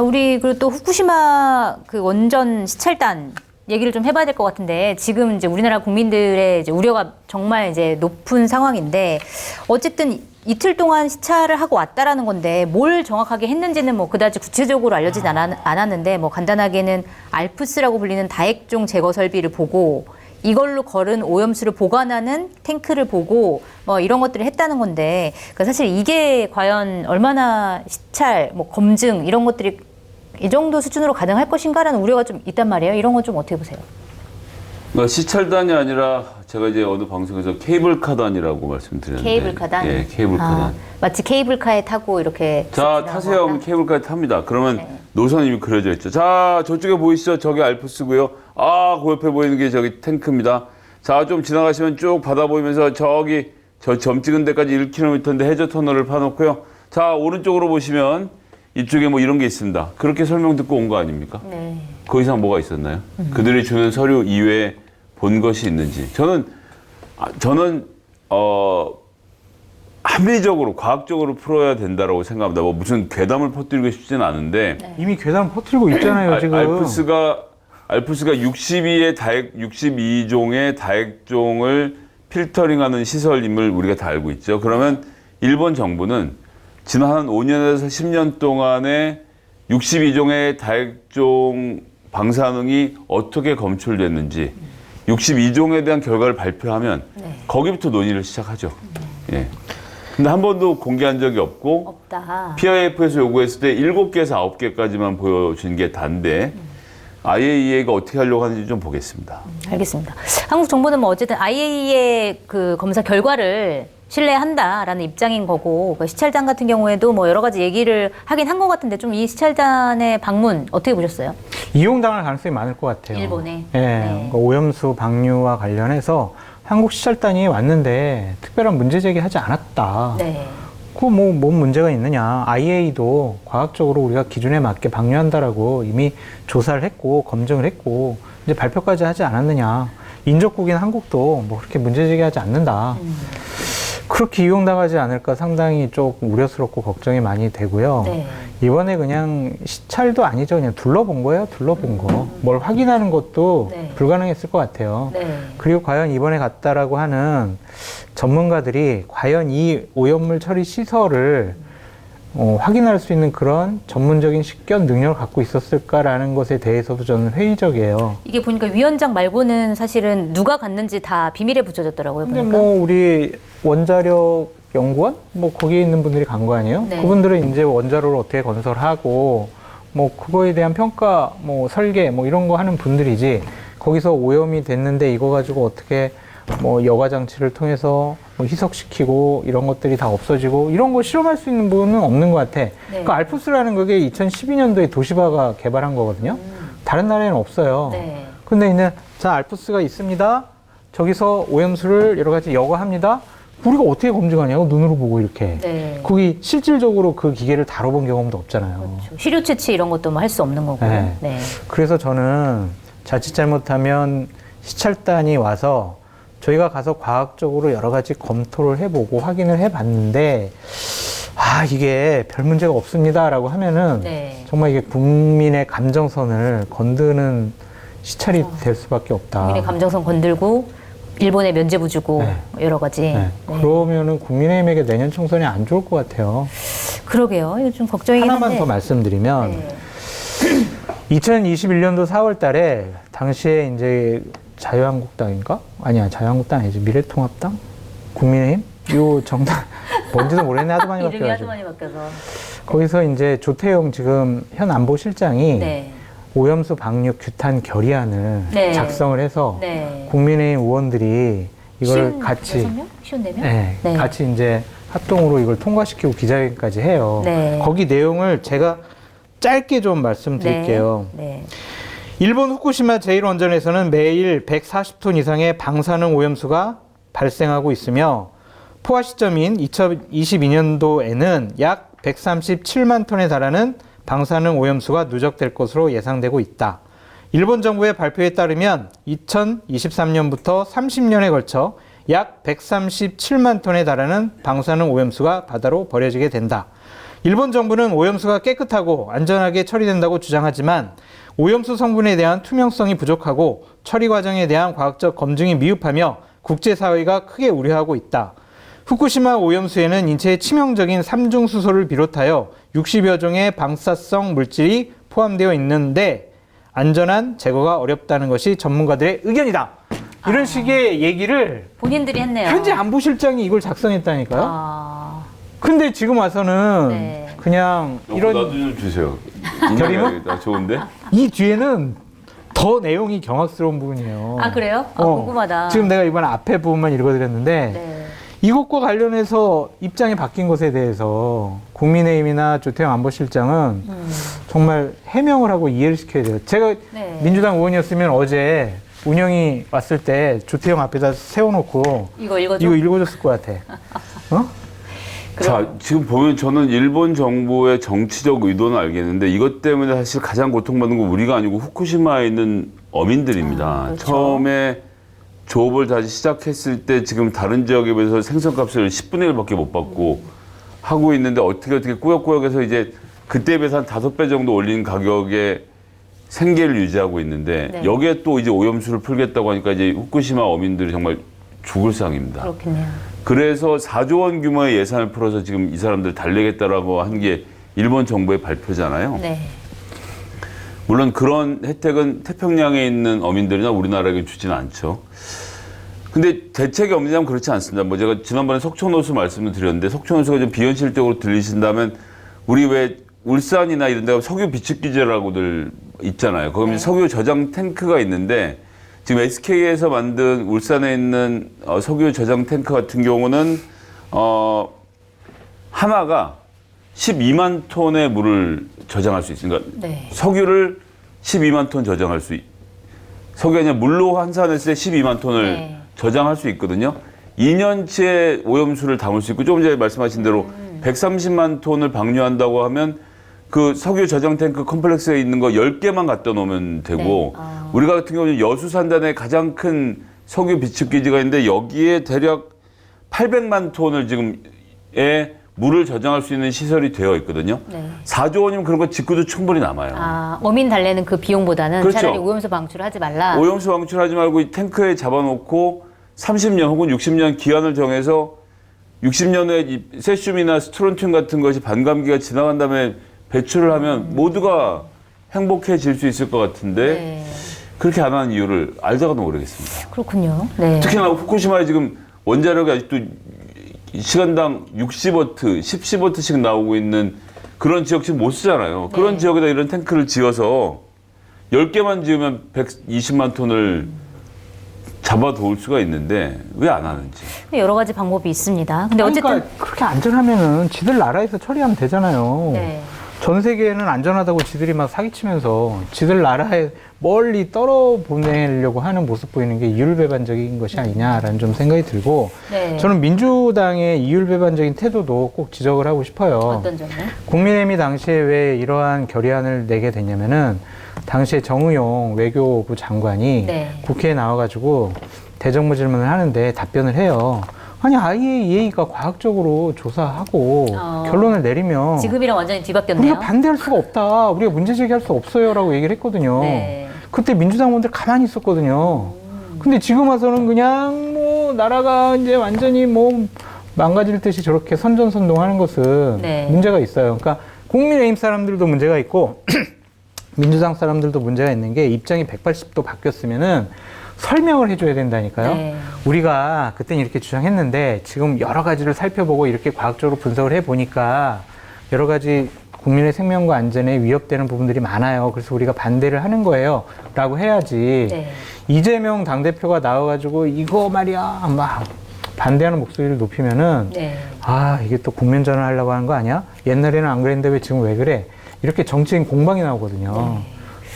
우리 그리고 또 후쿠시마 그 원전 시찰단 얘기를 좀 해봐야 될 것 같은데 지금 이제 우리나라 국민들의 이제 우려가 정말 이제 높은 상황인데 어쨌든 이틀 동안 시찰을 하고 왔다라는 건데 뭘 정확하게 했는지는 뭐 그다지 구체적으로 알려지지 않았는데 뭐 간단하게는 알프스라고 불리는 다액종 제거 설비를 보고 이걸로 걸은 오염수를 보관하는 탱크를 보고 뭐 이런 것들을 했다는 건데 그러니까 사실 이게 과연 얼마나 시찰, 뭐 검증 이런 것들이 이 정도 수준으로 가능할 것인가라는 우려가 좀 있단 말이에요. 이런 건 좀 어떻게 보세요? 그러니까 시찰단이 아니라 제가 이제 어느 방송에서 케이블카단이라고 말씀드렸는데 케이블카단? 예, 케이블카단. 마치 케이블카에 타고 이렇게 자, 타세요. 그럼 케이블카에 탑니다. 그러면 네. 노선이 이미 그려져 있죠. 자, 저쪽에 보이시죠? 저기 알프스고요. 아, 그 옆에 보이는 게 저기 탱크입니다. 자, 좀 지나가시면 쭉 바다 보이면서 저기 저 점 찍은 데까지 1km인데 해저 터널을 파놓고요. 자, 오른쪽으로 보시면 이쪽에 뭐 이런 게 있습니다. 그렇게 설명 듣고 온 거 아닙니까? 네. 그 이상 뭐가 있었나요? 그들이 주는 서류 이외에 본 것이 있는지. 저는 합리적으로 과학적으로 풀어야 된다고 생각합니다. 뭐 무슨 괴담을 퍼뜨리고 싶지는 않은데 이미 괴담 퍼뜨리고 있잖아요, 지금. 알프스가 62종의 다액종을 필터링하는 시설임을 우리가 다 알고 있죠. 그러면 일본 정부는 지난 한 5년에서 10년 동안에 62종의 다액종 방사능이 어떻게 검출됐는지 62종에 대한 결과를 발표하면 거기부터 논의를 시작하죠. 예. 근데 한 번도 공개한 적이 없고 없다. PIF에서 요구했을 때 7개에서 9개까지만 보여준 게 단데 IAEA가 어떻게 하려고 하는지 좀 보겠습니다. 알겠습니다. 한국 정부는 뭐 어쨌든 IAEA 그 검사 결과를 신뢰한다라는 입장인 거고 그 시찰단 같은 경우에도 뭐 여러 가지 얘기를 하긴 한 것 같은데 좀 이 시찰단의 방문 어떻게 보셨어요? 이용당할 가능성이 많을 것 같아요. 일본에? 예, 네. 그러니까 오염수 방류와 관련해서 한국 시찰단이 왔는데 특별한 문제 제기하지 않았다. 네. 뭔 문제가 있느냐. IAEA도 과학적으로 우리가 기준에 맞게 방류한다라고 이미 조사를 했고 검증을 했고 이제 발표까지 하지 않았느냐. 인접국인 한국도 뭐 그렇게 문제 제기하지 않는다. 그렇게 이용당하지 않을까 상당히 조금 우려스럽고 걱정이 많이 되고요. 네. 이번에 그냥 시찰도 아니죠. 그냥 둘러본 거예요. 둘러본 거. 뭘 확인하는 것도 네. 불가능했을 것 같아요. 네. 그리고 과연 이번에 갔다라고 하는 전문가들이 과연 이 오염물 처리 시설을 확인할 수 있는 그런 전문적인 식견 능력을 갖고 있었을까라는 것에 대해서도 저는 회의적이에요. 이게 보니까 위원장 말고는 사실은 누가 갔는지 다 비밀에 붙여졌더라고요. 근데 보니까. 뭐 우리 원자력 연구원 뭐 거기에 있는 분들이 간 거 아니에요? 네. 그분들은 이제 원자로를 어떻게 건설하고 뭐 그거에 대한 평가 뭐 설계 뭐 이런 거 하는 분들이지 거기서 오염이 됐는데 이거 가지고 어떻게 뭐 여과 장치를 통해서 뭐 희석시키고 이런 것들이 다 없어지고 이런 거 실험할 수 있는 부분은 없는 것 같아. 그 알프스라는 그게 2012년도에 도시바가 개발한 거거든요. 다른 나라에는 없어요. 네. 근데 이제 자 알프스가 있습니다. 저기서 오염수를 여러 가지 여과합니다. 우리가 어떻게 검증하냐고 눈으로 보고 이렇게. 네. 거기 실질적으로 그 기계를 다뤄본 경험도 없잖아요. 그렇죠. 시료 채취 이런 것도 뭐 할 수 없는 거고. 네. 네. 그래서 저는 자칫 잘못하면 시찰단이 와서 저희가 가서 과학적으로 여러 가지 검토를 해보고 확인을 해봤는데 이게 별 문제가 없습니다라고 하면은 네. 정말 이게 국민의 감정선을 건드는 시찰이 될 수밖에 없다. 국민의 감정선 건들고 일본에 면죄부 주고 네. 여러 가지. 네. 네. 그러면은 국민의힘에게 내년 총선이 안 좋을 것 같아요. 그러게요. 이거 좀 걱정이긴 하나만 한데. 더 말씀드리면 네. 2021년도 4월 달에 당시에 이제 자유한국당인가? 아니야, 자유한국당 아니지. 미래통합당? 국민의힘? 요 정당, 뭔지도 모르겠네. 하도 많이 이름이 하도 바뀌어가지고. 많이 바뀌어서. 거기서 이제 조태용 지금 현 안보실장이 네. 오염수 방류 규탄 결의안을 네. 작성을 해서 네. 국민의힘 의원들이 이걸 같이 56명? 54명? 네, 네. 같이 이제 합동으로 이걸 통과시키고 기자회견까지 해요. 네. 거기 내용을 제가 짧게 좀 말씀드릴게요. 네. 일본 후쿠시마 제1원전에서는 매일 140톤 이상의 방사능 오염수가 발생하고 있으며 포화 시점인 2022년도에는 약 137만 톤에 달하는 방사능 오염수가 누적될 것으로 예상되고 있다. 일본 정부의 발표에 따르면 2023년부터 30년에 걸쳐 약 137만 톤에 달하는 방사능 오염수가 바다로 버려지게 된다. 일본 정부는 오염수가 깨끗하고 안전하게 처리된다고 주장하지만 오염수 성분에 대한 투명성이 부족하고 처리 과정에 대한 과학적 검증이 미흡하며 국제사회가 크게 우려하고 있다. 후쿠시마 오염수에는 인체에 치명적인 삼중수소를 비롯하여 60여 종의 방사성 물질이 포함되어 있는데 안전한 제거가 어렵다는 것이 전문가들의 의견이다. 이런 식의 얘기를 본인들이 했네요. 현재 안보실장이 이걸 작성했다니까요. 아, 근데 지금 와서는 네. 그냥 이런 이런 나도 좀 주세요. 결의문? 나 좋은데? 이 뒤에는 더 내용이 경악스러운 부분이에요. 아 그래요? 아, 궁금하다. 지금 내가 이번 앞에 부분만 읽어드렸는데 네. 이것과 관련해서 입장이 바뀐 것에 대해서 국민의힘이나 조태영 안보실장은 정말 해명을 하고 이해를 시켜야 돼요. 제가 네. 민주당 의원이었으면 어제 운영이 왔을 때 조태영 앞에다 세워놓고 이거 읽어줘. 이거 읽어줬을 것 같아. 어? 자, 지금 보면 저는 일본 정부의 정치적 의도는 알겠는데 이것 때문에 사실 가장 고통받는 건 우리가 아니고 후쿠시마에 있는 어민들입니다. 그렇죠. 처음에 조업을 다시 시작했을 때 지금 다른 지역에 비해서 생선값을 10분의 1밖에 못 받고 하고 있는데 어떻게 꾸역꾸역해서 이제 그때에 비해서 한 5배 정도 올린 가격에 생계를 유지하고 있는데 네. 여기에 또 이제 오염수를 풀겠다고 하니까 이제 후쿠시마 어민들이 정말 죽을 상입니다. 그렇겠네요. 그래서 4조 원 규모의 예산을 풀어서 지금 이 사람들 달래겠다라고 한 게 일본 정부의 발표잖아요. 네. 물론 그런 혜택은 태평양에 있는 어민들이나 우리나라에게 주지는 않죠. 근데 대책이 없느냐면 그렇지 않습니다. 뭐 제가 지난번에 석촌호수 말씀을 드렸는데 석촌호수가 좀 비현실적으로 들리신다면 우리 왜 울산이나 이런 데 가면 석유 비축 기제라고들 있잖아요. 거기 네. 석유 저장 탱크가 있는데 지금 SK에서 만든 울산에 있는 석유 저장 탱크 같은 경우는 하나가 12만 톤의 물을 저장할 수 있습니다. 그러니까 네. 석유를 12만 톤 저장할 수 석유가 아니라 물로 환산했을 때 12만 톤을 네. 저장할 수 있거든요. 2년치의 오염수를 담을 수 있고 조금 전에 말씀하신 대로 130만 톤을 방류한다고 하면 그 석유 저장 탱크 컴플렉스에 있는 거 10개만 갖다 놓으면 되고 네. 아. 우리가 같은 경우는 여수산단에 가장 큰 석유 비축 기지가 있는데 여기에 대략 800만 톤을 지금의 물을 저장할 수 있는 시설이 되어 있거든요. 네. 4조 원이면 그런 거 짓고도 충분히 남아요. 아, 어민 달래는 그 비용보다는 그렇죠. 차라리 오염수 방출을 하지 말라. 오염수 방출하지 말고 이 탱크에 잡아놓고 30년 혹은 60년 기한을 정해서 60년 후에 이 세슘이나 스트론튬 같은 것이 반감기가 지나간 다음에 배출을 하면 모두가 행복해질 수 있을 것 같은데 네. 그렇게 안 하는 이유를 알다가도 모르겠습니다. 그렇군요. 네. 특히나 후쿠시마에 지금 원자력이 아직도 시간당 60W, 10W씩 나오고 있는 그런 지역 지금 못 쓰잖아요. 그런 네. 지역에다 이런 탱크를 지어서 10개만 지으면 120만 톤을 잡아놓을 수가 있는데 왜 안 하는지. 여러 가지 방법이 있습니다. 근데 어쨌든 그러니까 그렇게 안전하면은 지들 나라에서 처리하면 되잖아요. 네. 전 세계는 안전하다고 지들이 막 사기치면서 지들 나라에 멀리 떨어보내려고 하는 모습 보이는 게 이율배반적인 것이 아니냐라는 좀 생각이 들고 네. 저는 민주당의 이율배반적인 태도도 꼭 지적을 하고 싶어요. 어떤 점을? 국민의힘이 당시에 왜 이러한 결의안을 내게 됐냐면은 당시에 정의용 외교부 장관이 네. 국회에 나와가지고 대정부 질문을 하는데 답변을 해요. 아니 IAEA가 과학적으로 조사하고 결론을 내리면 지금이랑 완전히 뒤바뀌었네요. 우리가 반대할 수가 없다. 우리가 문제 제기할 수 없어요라고 얘기를 했거든요. 네. 그때 민주당 의원들 가만히 있었거든요. 근데 지금 와서는 그냥 뭐 나라가 이제 완전히 뭐 망가질 듯이 저렇게 선전선동하는 것은 네. 문제가 있어요. 그러니까 국민의힘 사람들도 문제가 있고 민주당 사람들도 문제가 있는 게 입장이 180도 바뀌었으면은 설명을 해줘야 된다니까요. 네. 우리가 그때는 이렇게 주장했는데 지금 여러 가지를 살펴보고 이렇게 과학적으로 분석을 해보니까 여러 가지 국민의 생명과 안전에 위협되는 부분들이 많아요. 그래서 우리가 반대를 하는 거예요. 라고 해야지. 네. 이재명 당대표가 나와가지고 이거 말이야. 막 반대하는 목소리를 높이면은 네. 아, 이게 또 국면전을 하려고 하는 거 아니야? 옛날에는 안 그랬는데 왜 지금 왜 그래? 이렇게 정치인 공방이 나오거든요.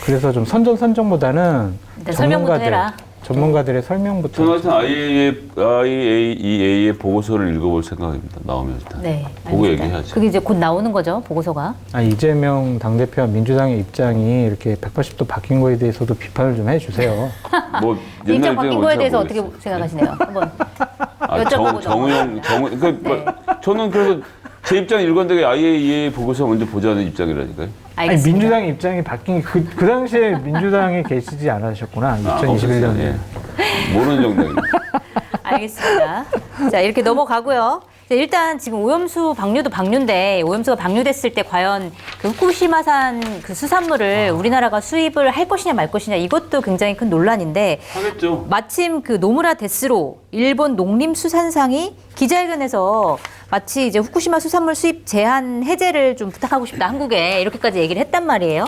그래서 좀 선전선정보다는 일단 설명부터 해라. 전문가들의 설명부터. 저는 하여튼 IAEA의 보고서를 읽어볼 생각입니다. 나오면 일단. 네. 보고 알겠습니다. 얘기해야죠. 그게 이제 곧 나오는 거죠, 보고서가. 아, 이재명 당대표와 민주당의 입장이 이렇게 180도 바뀐 거에 대해서도 비판을 좀 해주세요. 뭐 입장 바뀐 거에 대해서 뭔지 어떻게 생각하시네요? 한번 아, 여쭤보고 정우영, 그러니까 네. 저는 그래서 제 입장 일관되게 IAEA 보고서 먼저 보자는 입장이라니까요. 아니, 알겠습니다. 민주당 입장이 바뀐 게 그 당시에 민주당에 계시지 않으셨구나. 2021년에. 예. 모르는 정당입니다. 알겠습니다. 자, 이렇게 넘어가고요. 자, 일단 지금 오염수 방류도 방류인데 오염수가 방류됐을 때 과연 그 후쿠시마산 그 수산물을 우리나라가 수입을 할 것이냐 말 것이냐 이것도 굉장히 큰 논란인데 하겠죠. 마침 그 노무라 데스로 일본 농림수산상이 기자회견에서 마치 이제 후쿠시마 수산물 수입 제한 해제를 좀 부탁하고 싶다 한국에 이렇게까지 얘기를 했단 말이에요.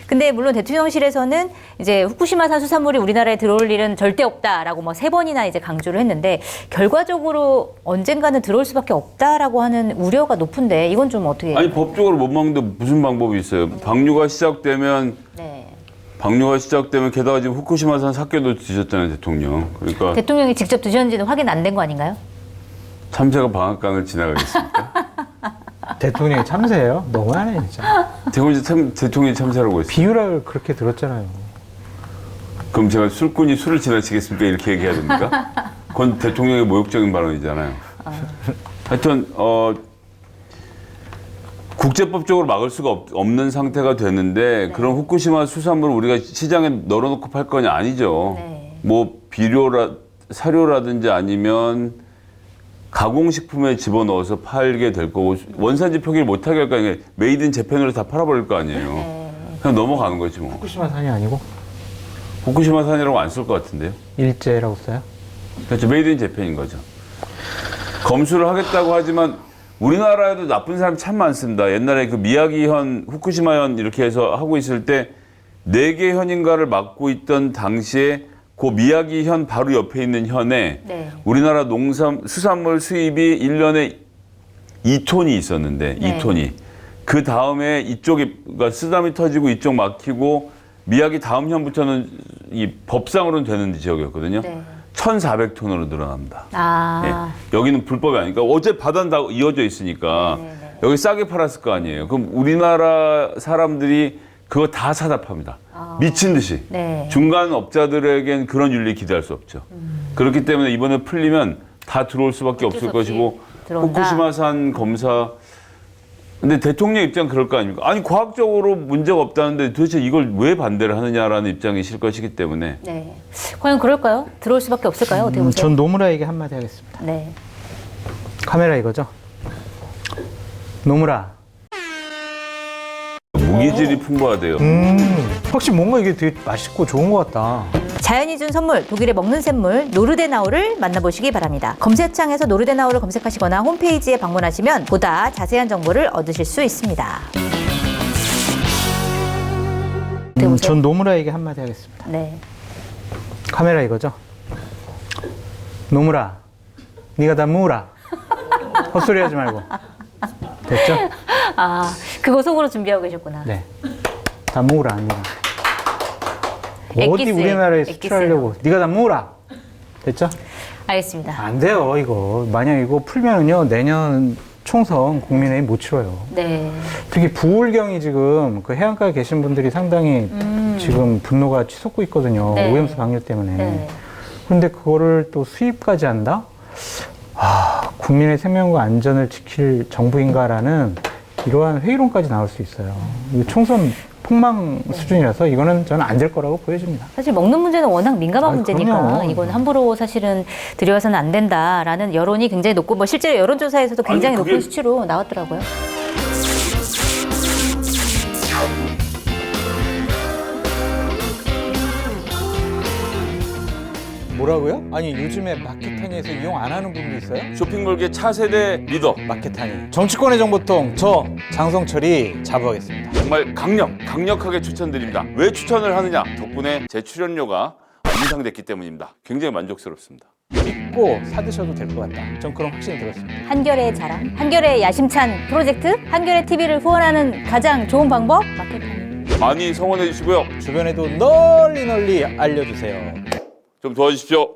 근데 물론 대통령실에서는 이제 후쿠시마산 수산물이 우리나라에 들어올 일은 절대 없다라고 뭐 3번이나 이제 강조를 했는데 결과적으로 언젠가는 들어올 수밖에 없다라고 하는 우려가 높은데 이건 좀 어떻게? 아니 법적으로 못 막는데 무슨 방법이 있어요? 방류가 시작되면 네. 게다가 지금 후쿠시마산 사케도 드셨잖아요 대통령. 그러니까 대통령이 직접 드셨는지는 확인 안 된 거 아닌가요? 참새가 방앗간을 지나가겠습니까? 대통령이 참새예요? 너무하네 진짜. 대통령이 참새라고 했어요. 비유를 그렇게 들었잖아요. 그럼 제가 술꾼이 술을 지나치겠습니까? 이렇게 얘기해야 됩니까? 그건 대통령의 모욕적인 발언이잖아요. 하여튼 국제법적으로 막을 수가 없는 상태가 되는데 그런 후쿠시마 수산물을 우리가 시장에 널어놓고 팔 거냐 아니죠. 네. 뭐 사료라든지 아니면 가공식품에 집어넣어서 팔게 될 거고 원산지 표기를 못하게 할 거 아니에요. 메이드 인 재팬으로 다 팔아버릴 거 아니에요. 그냥 넘어가는 거지 뭐. 후쿠시마산이 아니고 후쿠시마산이라고 안 쓸 것 같은데요. 일제라고 써요? 그렇죠. 메이드 인 재팬인 거죠. 검수를 하겠다고 하지만 우리나라에도 나쁜 사람 참 많습니다. 옛날에 그 미야기현, 후쿠시마현 이렇게 해서 하고 있을 때 4개 현인가를 맡고 있던 당시에 그 미야기현 바로 옆에 있는 현에 네. 우리나라 수산물 수입이 1년에 2톤이 있었는데 네. 2톤이 그 다음에 이쪽이 그러니까 쓰담이 터지고 이쪽 막히고 미야기 다음 현부터는 이 법상으로는 되는 지역이었거든요. 네. 1,400톤으로 늘어납니다. 아. 예. 여기는 불법이 아니니까 어제 바다는 다 이어져 있으니까 네네네. 여기 싸게 팔았을 거 아니에요. 그럼 우리나라 사람들이 그거 다 사다 팝니다. 미친 듯이. 네. 중간 업자들에겐 그런 윤리 기대할 수 없죠. 그렇기 때문에 이번에 풀리면 다 들어올 수밖에 없을 수 없이 것이고 들어온다. 후쿠시마산 검사 근데 대통령 입장 그럴 거 아닙니까? 아니 과학적으로 문제가 없다는데 도대체 이걸 왜 반대를 하느냐라는 입장이실 것이기 때문에 네. 과연 그럴까요? 들어올 수밖에 없을까요? 어떻게 보세요? 전 노무라에게 한마디 하겠습니다. 네. 카메라 이거죠? 노무라. 무기질이 풍부하대요. 확실히 뭔가 이게 되게 맛있고 좋은 것 같다. 자연이 준 선물, 독일의 먹는 샘물 노르데나우를 만나보시기 바랍니다. 검색창에서 노르데나우를 검색하시거나 홈페이지에 방문하시면 보다 자세한 정보를 얻으실 수 있습니다. 어떻게 보세요? 전 노무라에게 한마디 하겠습니다. 네. 카메라 이거죠? 노무라, 네가 다 무라. 헛소리 하지 말고. 됐죠? 아, 그거 속으로 준비하고 계셨구나. 네. 다 무라, 네가. 어디 엑기스, 우리나라에 엑기스요. 수출하려고. 네가 다 무라. 됐죠? 알겠습니다. 안 돼요, 이거. 만약 이거 풀면은요, 내년 총선 국민의힘 못 치러요. 네. 특히 부울경이 지금 그 해안가에 계신 분들이 상당히 지금 분노가 치솟고 있거든요. 네. 오염수 방류 때문에. 네. 그런데 그거를 또 수입까지 한다? 아, 국민의 생명과 안전을 지킬 정부인가라는 이러한 회의론까지 나올 수 있어요. 이거 총선 폭망 수준이라서 이거는 저는 안 될 거라고 보여집니다. 사실 먹는 문제는 워낙 민감한 아이, 문제니까 그럼요. 이건 함부로 사실은 들여와서는 안 된다라는 여론이 굉장히 높고 뭐 실제로 여론조사에서도 굉장히 아니, 그게- 높은 수치로 나왔더라고요. 뭐라고요? 아니 요즘에 마켓타니에서 이용 안 하는 분도 있어요? 쇼핑몰계 차세대 리더 마켓타니 정치권의 정보통 저 장성철이 자부하겠습니다. 정말 강력하게 추천드립니다. 왜 추천을 하느냐? 덕분에 제 출연료가 인상됐기 때문입니다. 굉장히 만족스럽습니다. 믿고 사드셔도 될 것 같다. 전 그런 확신이 들었습니다. 한결의 자랑, 한결의 야심찬 프로젝트, 한결의 TV를 후원하는 가장 좋은 방법 마켓타니. 많이 성원해 주시고요. 주변에도 널리 알려주세요. 좀 도와주십시오.